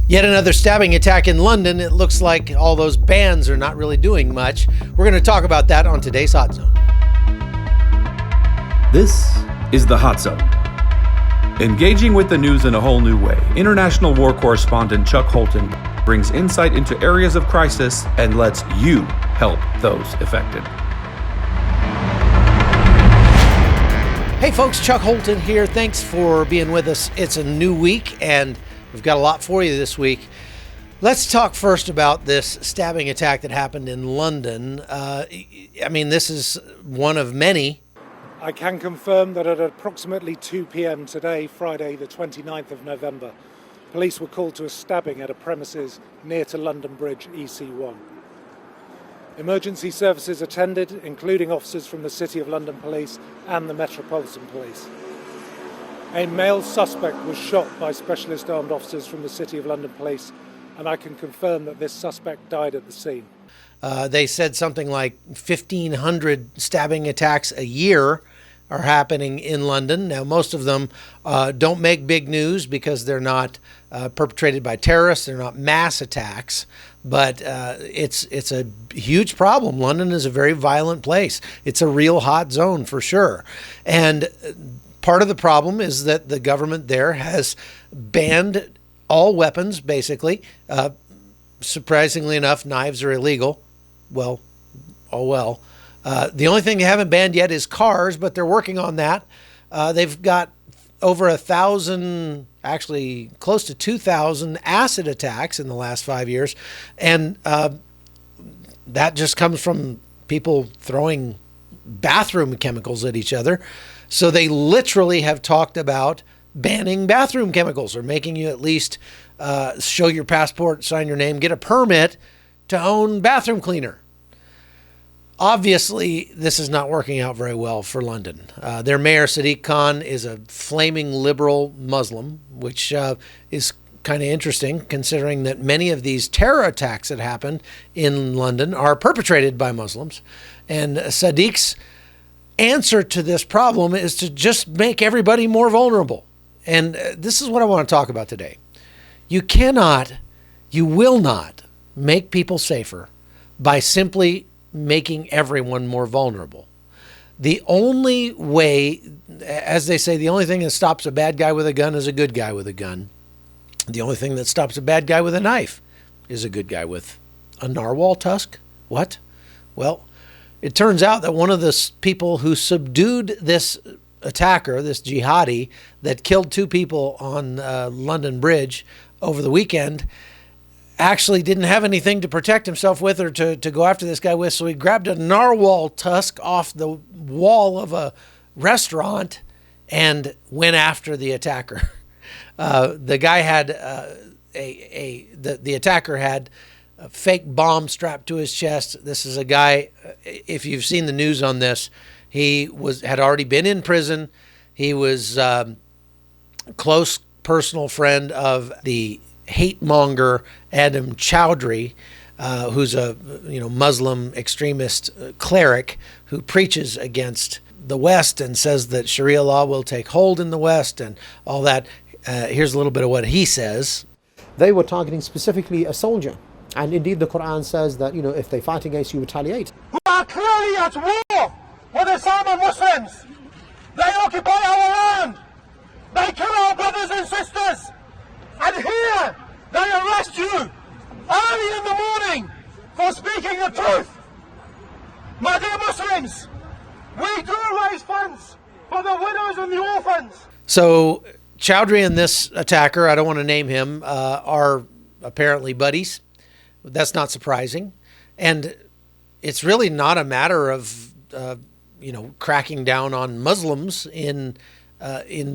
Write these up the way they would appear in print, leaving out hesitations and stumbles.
Yet another stabbing attack in London. It looks like all those bans are not really doing much. We're going to talk about that on today's Hot Zone. This is the Hot Zone. Engaging with the news in a whole new way, international war correspondent Chuck Holton brings insight into areas of crisis and lets you help those affected. Hey folks, Chuck Holton here. Thanks for being with us. It's a new week and we've got a lot for you this week. Let's talk first about this stabbing attack that happened in London. This is one of many. I can confirm that at approximately 2 p.m. today, Friday the 29th of November, police were called to a stabbing at a premises near to London Bridge EC1. Emergency services attended, including officers from the City of London Police and the Metropolitan Police. A male suspect was shot by specialist armed officers from the City of London Police, and I can confirm that this suspect died at the scene. They said something like 1,500 stabbing attacks a year are happening in London. Now, most of them don't make big news because they're not perpetrated by terrorists. They're not mass attacks, but it's a huge problem. London is a very violent place. It's a real hot zone for sure. And part of the problem is that the government there has banned all weapons, basically. Surprisingly enough, knives are illegal. Well, oh well. The only thing they haven't banned yet is cars, but they're working on that. They've got over 1,000, actually close to 2,000 acid attacks in the last 5 years. And that just comes from people throwing bathroom chemicals at each other. So they literally have talked about banning bathroom chemicals or making you at least show your passport, sign your name, get a permit to own bathroom cleaner. Obviously, this is not working out very well for London. Their mayor, Sadiq Khan, is a flaming liberal Muslim, which is kind of interesting considering that many of these terror attacks that happened in London are perpetrated by Muslims. And Sadiq's answer to this problem is to just make everybody more vulnerable. And this is what I want to talk about today. You will not make people safer by simply making everyone more vulnerable. The only way, as they say, the only thing that stops a bad guy with a gun is a good guy with a gun. The only thing that stops a bad guy with a knife is a good guy with a narwhal tusk. What? Well, it turns out that one of the people who subdued this attacker, this jihadi that killed 2 people on London Bridge over the weekend, actually didn't have anything to protect himself with or to go after this guy with. So he grabbed a narwhal tusk off the wall of a restaurant and went after the attacker. The guy had the attacker had a fake bomb strapped to his chest. This is a guy, if you've seen the news on this, he had already been in prison. He was close personal friend of the hate monger Adam Chowdhury, who's a Muslim extremist cleric who preaches against the West and says that Sharia law will take hold in the West and all that. Here's a little bit of what he says. They were targeting specifically a soldier. And indeed the Quran says that, if they fight against you, retaliate. Who are clearly at war with the Islamic Muslims. They occupy our land. They kill our brothers and sisters. And here, they arrest you early in the morning for speaking the truth. My dear Muslims, we do raise funds for the widows and the orphans. So Chowdhury and this attacker, I don't want to name him, are apparently buddies. That's not surprising. And it's really not a matter of, cracking down on Muslims in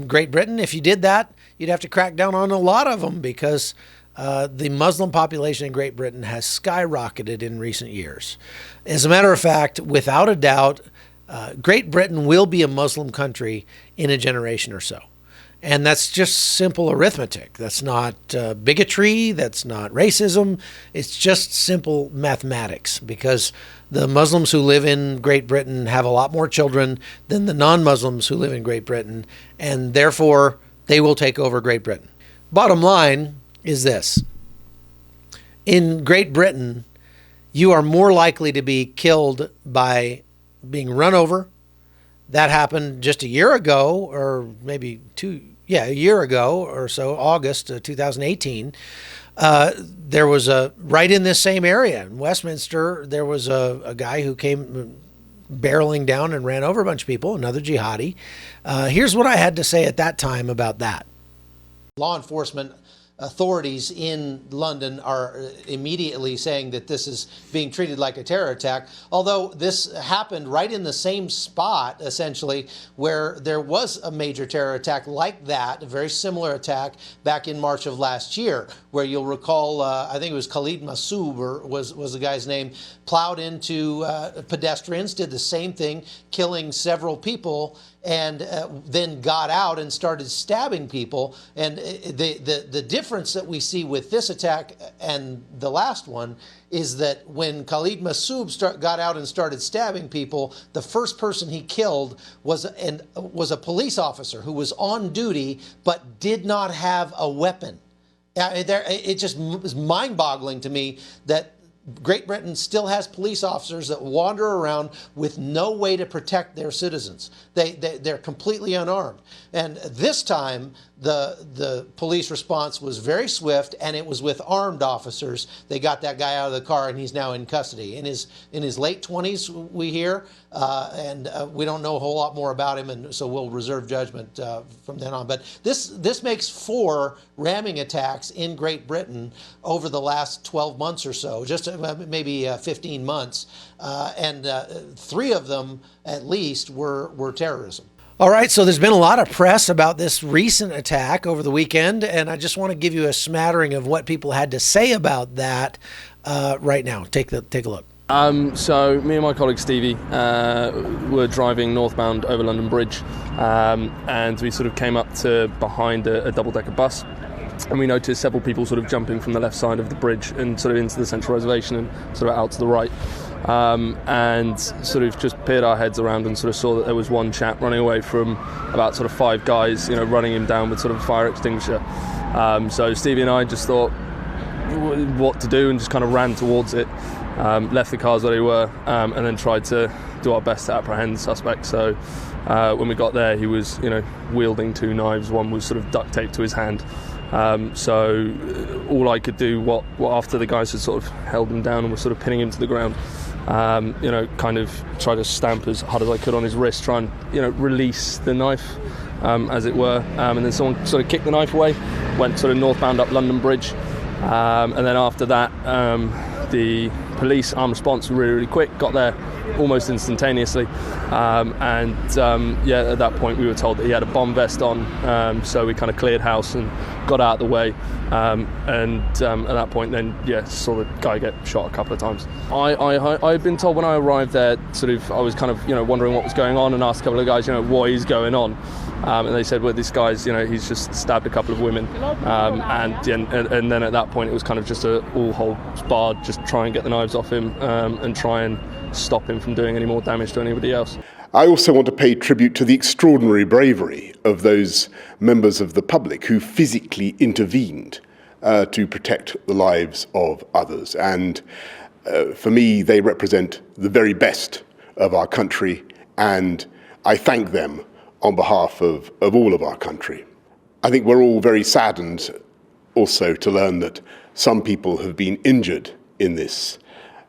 Great Britain. If you did that, you'd have to crack down on a lot of them because the Muslim population in Great Britain has skyrocketed in recent years. As a matter of fact, without a doubt, Great Britain will be a Muslim country in a generation or so. And that's just simple arithmetic. That's not bigotry. That's not racism. It's just simple mathematics because the Muslims who live in Great Britain have a lot more children than the non-Muslims who live in Great Britain, and therefore they will take over Great Britain. Bottom line is this. in Great Britain, you are more likely to be killed by being run over. That happened just a year ago, or maybe a year ago or so, August 2018. There was right in this same area in Westminster, there was a guy who came barreling down and ran over a bunch of people, another jihadi. Here's what I had to say at that time about that. Law enforcement authorities in London are immediately saying that this is being treated like a terror attack, although this happened right in the same spot, essentially, where there was a major terror attack like that, a very similar attack back in March of last year, where you'll recall, I think it was Khalid Massoub, was the guy's name, plowed into pedestrians, did the same thing, killing several people, and then got out and started stabbing people. And the difference that we see with this attack and the last one is that when Khalid Massoub got out and started stabbing people, the first person he killed was a police officer who was on duty but did not have a weapon. It just is mind-boggling to me that Great Britain still has police officers that wander around with no way to protect their citizens. They're completely unarmed. And this time, the police response was very swift, and it was with armed officers. They got that guy out of the car, and he's now in custody. In his late 20s, we hear, and we don't know a whole lot more about him, and so we'll reserve judgment from then on. But this makes 4 ramming attacks in Great Britain over the last 12 months or so, just maybe 15 months, and 3 of them at least were terrorism. All right, so there's been a lot of press about this recent attack over the weekend, and I just want to give you a smattering of what people had to say about that right now. Take a look. So me and my colleague Stevie were driving northbound over London Bridge, and we sort of came up to behind a double-decker bus, and we noticed several people sort of jumping from the left side of the bridge and sort of into the central reservation and sort of out to the right. And sort of just peered our heads around and sort of saw that there was one chap running away from about sort of 5 guys, running him down with sort of a fire extinguisher. So Stevie and I just thought what to do and just kind of ran towards it, left the cars where they were, and then tried to do our best to apprehend the suspect. So when we got there, he was, wielding 2 knives. One was sort of duct taped to his hand. So all I could do, what after the guys had sort of held him down and were sort of pinning him to the ground, kind of try to stamp as hard as I could on his wrist, try and, release the knife, as it were. And then someone sort of kicked the knife away, went sort of northbound up London Bridge. And then after that, the police armed response were really, really quick, got there almost instantaneously. At that point we were told that he had a bomb vest on, so we kind of cleared house and got out of the way. At that point then, saw the guy get shot a couple of times. I had been told when I arrived there, sort of, I was kind of, wondering what was going on, and asked a couple of guys, what is going on. And they said, well, this guy's, he's just stabbed a couple of women. And then at that point it was kind of just all holds barred, just try and get the knives off him, and try and stop him from doing any more damage to anybody else. I also want to pay tribute to the extraordinary bravery of those members of the public who physically intervened to protect the lives of others. And for me, they represent the very best of our country, and I thank them on behalf of all of our country. I think we're all very saddened also to learn that some people have been injured in this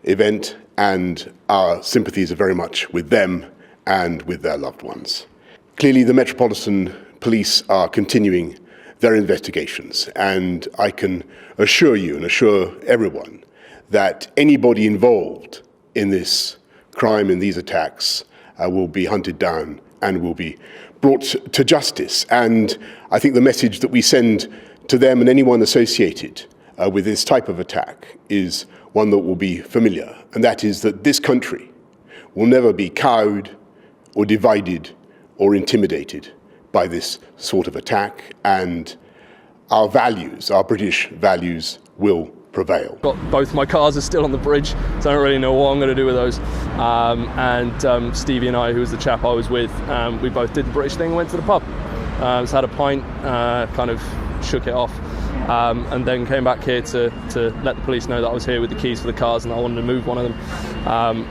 event, and our sympathies are very much with them and with their loved ones. Clearly, the Metropolitan Police are continuing their investigations, and I can assure you and assure everyone that anybody involved in this crime, in these attacks, will be hunted down and will be brought to justice. And I think the message that we send to them and anyone associated with this type of attack is one that will be familiar, and that is that this country will never be cowed or divided or intimidated by this sort of attack, and our values, our British values, will prevail. Both my cars are still on the bridge, so I don't really know what I'm going to do with those. Stevie and I, who was the chap I was with, we both did the British thing and went to the pub. So had a pint, kind of shook it off. and then came back here to let the police know that I was here with the keys for the cars and I wanted to move one of them.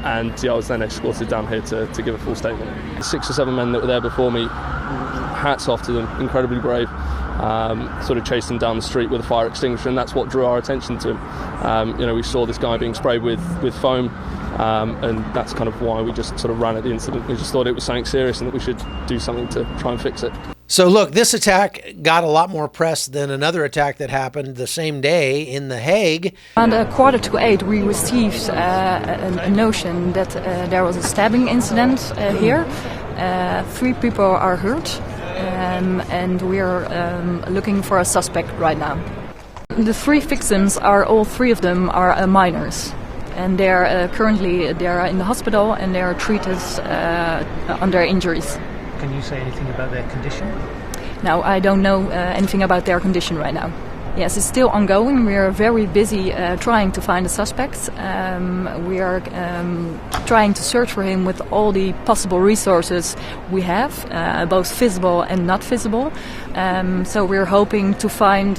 And I was then escorted down here to give a full statement. The 6 or 7 men that were there before me, hats off to them, incredibly brave. Sort of chased him down the street with a fire extinguisher, and that's what drew our attention to him. We saw this guy being sprayed with foam, and that's kind of why we just sort of ran at the incident. We just thought it was something serious and that we should do something to try and fix it. So look, this attack got a lot more press than another attack that happened the same day in The Hague. Around 7:45, we received a notion that there was a stabbing incident here. 3 people are hurt, and we are looking for a suspect right now. The 3 victims all 3 of them are minors. And they are in the hospital and they are treated on their injuries. Can you say anything about their condition? No, I don't know anything about their condition right now. Yes, it's still ongoing. We are very busy trying to find the suspects. We are trying to search for him with all the possible resources we have, both visible and not visible. So we're hoping to find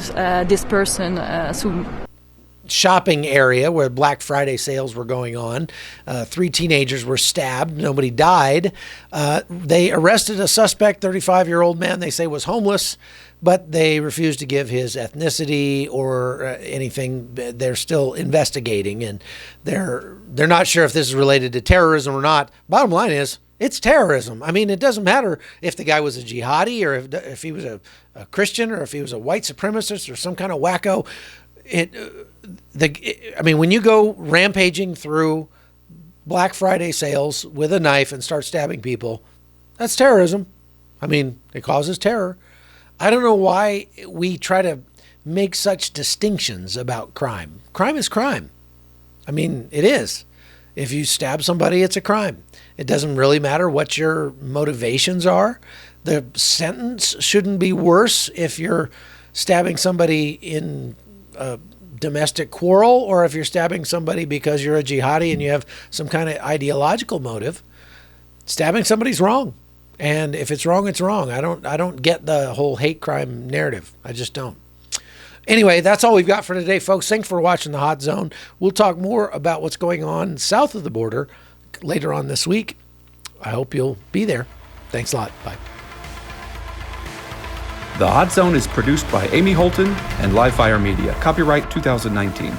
this person soon. Shopping area where Black Friday sales were going on. 3 teenagers were stabbed. Nobody died. They arrested a suspect, 35-year-old man they say was homeless, but they refused to give his ethnicity or anything. They're still investigating, and they're not sure if this is related to terrorism or not. Bottom line is, it's terrorism. I mean, it doesn't matter if the guy was a jihadi or if he was a Christian or if he was a white supremacist or some kind of wacko. When you go rampaging through Black Friday sales with a knife and start stabbing people, that's terrorism. I mean, it causes terror. I don't know why we try to make such distinctions about crime. Crime is crime. I mean, it is. If you stab somebody, it's a crime. It doesn't really matter what your motivations are. The sentence shouldn't be worse if you're stabbing somebody in a domestic quarrel or if you're stabbing somebody because you're a jihadi and you have some kind of ideological motive. Stabbing somebody's wrong. And if it's wrong, it's wrong. I don't get the whole hate crime narrative. I just don't. Anyway, that's all we've got for today, folks. Thanks for watching The Hot Zone. We'll talk more about what's going on south of the border later on this week. I hope you'll be there. Thanks a lot. Bye. The Hot Zone is produced by Amy Holton and Livefire Media. Copyright 2019.